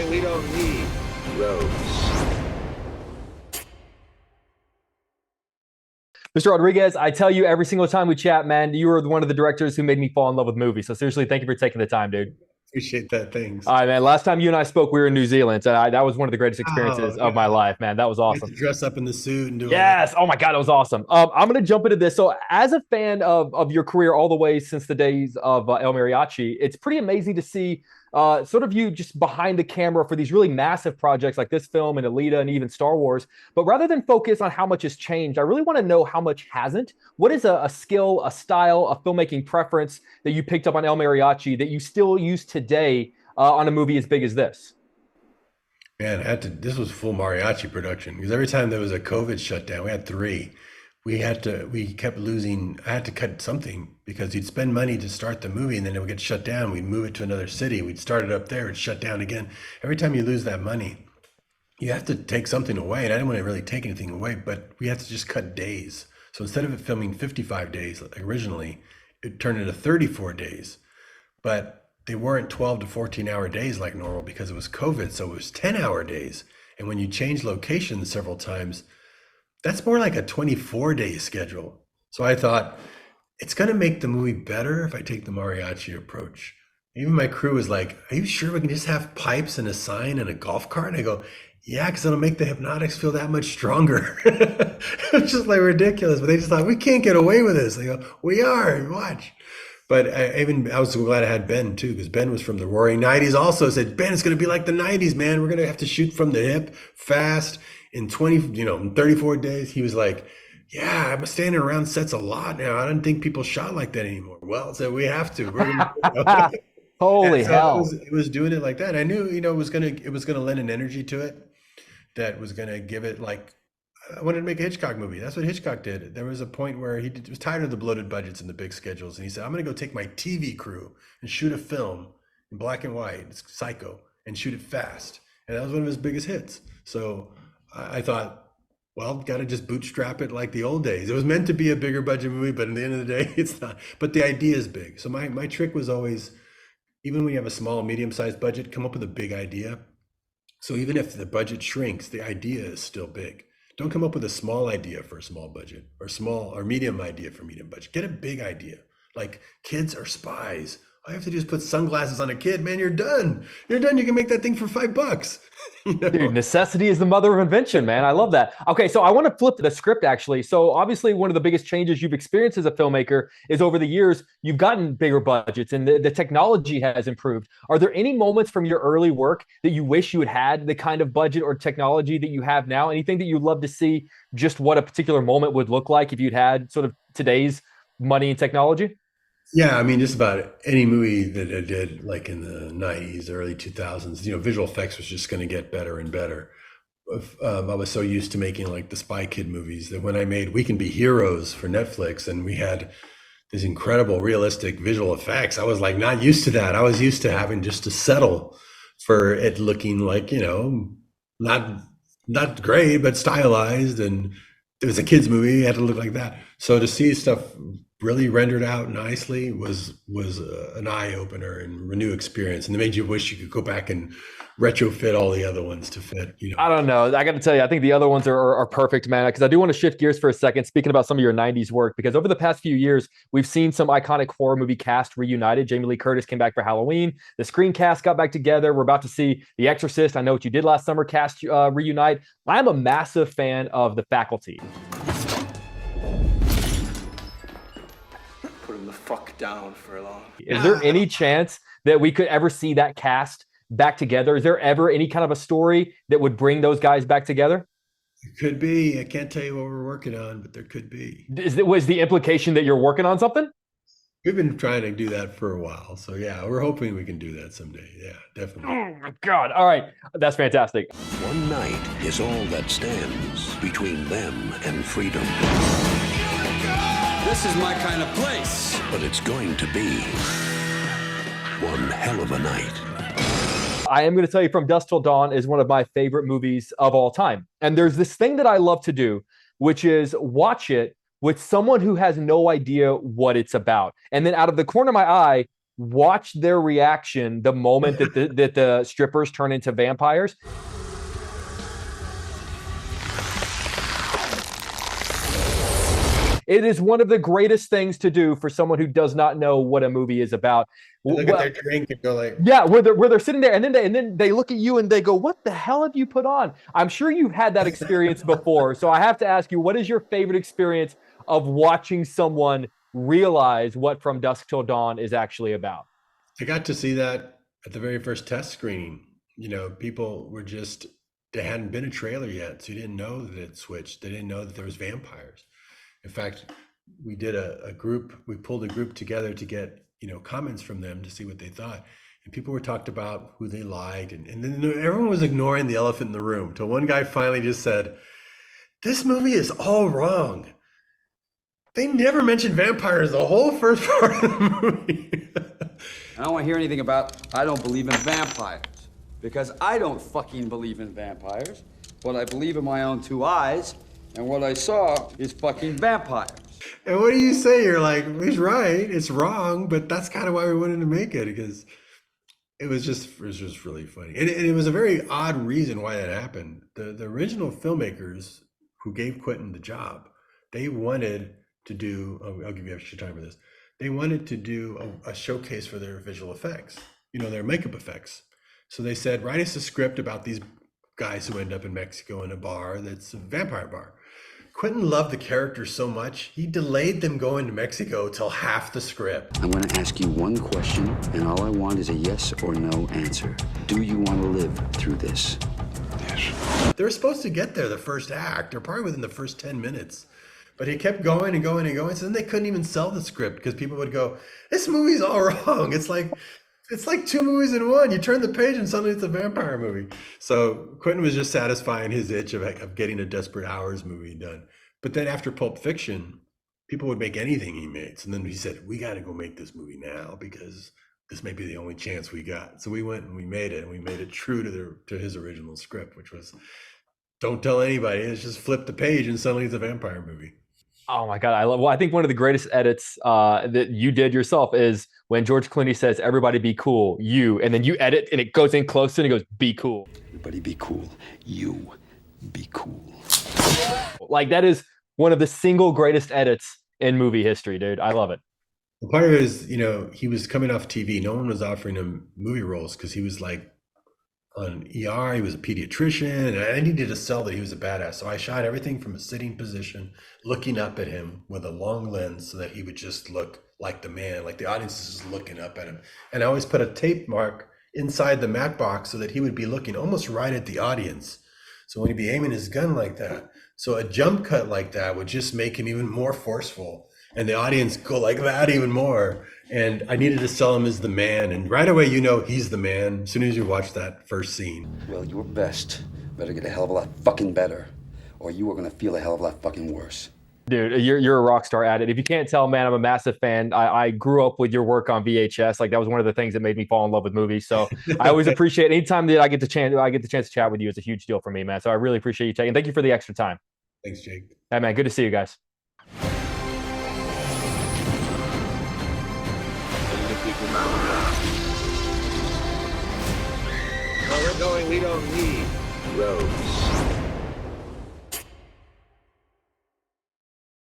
showing we don't need roads. Mr. Rodriguez, I tell you every single time we chat, man, you were one of the directors who made me fall in love with movies. So seriously, thank you for taking the time, dude. Appreciate that. Thanks. All right, man. Last time you and I spoke, we were in New Zealand. So that was one of the greatest experiences Oh, of my life, man. That was I awesome. had to dress up in the suit and do all Yes. Oh my God, it was awesome. I'm going to jump into this. So, as a fan of your career all the way since the days of El Mariachi, it's pretty amazing to see sort of you just behind the camera for these really massive projects like this film and Alita and even Star Wars. But rather than focus on how much has changed, I really want to know how much hasn't. What is a skill, a style, a filmmaking preference that you picked up on El Mariachi that you still use today on a movie as big as this? Man, this was full mariachi production because every time there was a COVID shutdown, we had three. We kept losing. I had to cut something because you'd spend money to start the movie and then it would get shut down. We'd move it to another city. We'd start it up there. It'd shut down again. Every time you lose that money, you have to take something away. And I didn't want to really take anything away, but we had to just cut days. So instead of it filming 55 days like originally, it turned into 34 days. But they weren't 12 to 14-hour days like normal because it was COVID. So it was 10-hour days. And when you change locations several times, that's more like a 24-day schedule. So I thought, it's going to make the movie better if I take the mariachi approach. Even my crew was like, are you sure we can just have pipes and a sign and a golf cart? And I go, yeah, because it'll make the hypnotics feel that much stronger. It's just like ridiculous. But they just thought, we can't get away with this. They go, we are, watch. But I was so glad I had Ben too, because Ben was from the Roaring '90s also. Said, Ben, it's going to be like the '90s, man. We're going to have to shoot from the hip fast in 34 days. He was like, yeah, I'm standing around sets a lot now. I don't think people shot like that anymore. Well, so we have to. We're gonna, Holy hell. It was doing it like that. I knew, it was gonna lend an energy to it that was gonna give it like, I wanted to make a Hitchcock movie. That's what Hitchcock did. There was a point where he was tired of the bloated budgets and the big schedules. And he said, I'm going to go take my TV crew and shoot a film in black and white. It's Psycho, and shoot it fast. And that was one of his biggest hits. So I thought, well, got to just bootstrap it like the old days. It was meant to be a bigger budget movie, but at the end of the day, it's not. But the idea is big. So my trick was always, even when you have a small, medium-sized budget, come up with a big idea. So even if the budget shrinks, the idea is still big. Don't come up with a small idea for a small budget or small or medium idea for medium budget. Get a big idea. Like kids are spies. All you have to do is put sunglasses on a kid, man, you're done. You're done. You can make that thing for $5. You know? Dude, necessity is the mother of invention, man. I love that. Okay, so I want to flip the script, actually. So obviously, one of the biggest changes you've experienced as a filmmaker is over the years, you've gotten bigger budgets and the technology has improved. Are there any moments from your early work that you wish you had the kind of budget or technology that you have now? Anything that you'd love to see just what a particular moment would look like if you'd had sort of today's money and technology? Yeah, I mean, just about any movie that I did, like in the '90s, early 2000s, visual effects was just going to get better and better. I was so used to making like the Spy Kid movies that when I made We Can Be Heroes for Netflix and we had these incredible realistic visual effects, I was like not used to that. I was used to having just to settle for it looking like, not great, but stylized. And it was a kid's movie, it had to look like that. So to see stuff really rendered out nicely was an eye opener and a new experience, and it made you wish you could go back and retrofit all the other ones to fit. I don't know. I got to tell you, I think the other ones are perfect, man. Because I do want to shift gears for a second, speaking about some of your '90s work. Because over the past few years, we've seen some iconic horror movie cast reunited. Jamie Lee Curtis came back for Halloween. The Screen cast got back together. We're about to see The Exorcist. I Know What You Did Last Summer cast reunite. I'm a massive fan of The Faculty. Fuck down for long. Is there any chance that we could ever see that cast back together? Is there ever any kind of a story that would bring those guys back together? It could be. I can't tell you what we're working on, but there could be. Was the implication that you're working on something? We've been trying to do that for a while. So yeah, we're hoping we can do that someday. Yeah, definitely. Oh my God. All right. That's fantastic. One night is all that stands between them and freedom. This is my kind of place. But it's going to be one hell of a night. I am going to tell you From Dusk Till Dawn is one of my favorite movies of all time. And there's this thing that I love to do, which is watch it with someone who has no idea what it's about. And then out of the corner of my eye, watch their reaction the moment that the strippers turn into vampires. It is one of the greatest things to do for someone who does not know what a movie is about. They look at their drink and go like, yeah, where they're sitting there, and then they look at you and they go, "What the hell have you put on?" I'm sure you've had that experience before. So I have to ask you, what is your favorite experience of watching someone realize what From Dusk Till Dawn is actually about? I got to see that at the very first test screening. You know, people were just, there hadn't been a trailer yet, so you didn't know that it switched. They didn't know that there was vampires. In fact, we did we pulled a group together to get, comments from them to see what they thought. And people were talked about who they liked. And then everyone was ignoring the elephant in the room till one guy finally just said, "This movie is all wrong. They never mentioned vampires the whole first part of the movie." I don't want to hear anything about I don't believe in vampires. Because I don't fucking believe in vampires. But I believe in my own two eyes. And what I saw is fucking vampires. And what do you say? You're like, he's right. It's wrong, but that's kind of why we wanted to make it, because it was just really funny. And it was a very odd reason why that happened. The original filmmakers who gave Quentin the job, they wanted to do, I'll give you extra time for this. They wanted to do a showcase for their visual effects, their makeup effects. So they said, write us a script about these guys who end up in Mexico in a bar that's a vampire bar. Quentin loved the characters so much, he delayed them going to Mexico till half the script. I'm going to ask you one question, and all I want is a yes or no answer. Do you want to live through this? Yes. They were supposed to get there the first act, or probably within the first 10 minutes. But he kept going and going and going, so then they couldn't even sell the script because people would go, "This movie's all wrong. It's like two movies in one. You turn the page and suddenly it's a vampire movie." So Quentin was just satisfying his itch of getting a Desperate Hours movie done. But then after Pulp Fiction, people would make anything he made. So then he said, "We got to go make this movie now because this may be the only chance we got." So we went and we made it, and we made it true to his original script, which was, don't tell anybody. It's just flip the page and suddenly it's a vampire movie. Oh my God. I think one of the greatest edits that you did yourself is when George Clooney says, "Everybody be cool, you," and then you edit and it goes in close and it goes, "Be cool. Everybody be cool. You be cool." Like, that is one of the single greatest edits in movie history, dude. I love it. Part of it is, he was coming off TV. No one was offering him movie roles because he was like on ER. He was a pediatrician, and I needed to sell that he was a badass. So I shot everything from a sitting position, looking up at him with a long lens so that he would just look like the man, like the audience is just looking up at him. And I always put a tape mark inside the matte box so that he would be looking almost right at the audience. So when he'd be aiming his gun like that, so a jump cut like that would just make him even more forceful, and the audience go like that even more. And I needed to sell him as the man, and right away he's the man as soon as you watch that first scene. Well, your best better get a hell of a lot fucking better, or you are going to feel a hell of a lot fucking worse. Dude, you're a rock star at it. If you can't tell, man, I'm a massive fan. I grew up with your work on VHS. Like, that was one of the things that made me fall in love with movies. So I always appreciate anytime that I get the chance to chat with you. It's a huge deal for me, man. So I really appreciate you taking. Thank you for the extra time. Thanks, Jake. Hey, man, good to see you guys. Where we're going, we don't need roads.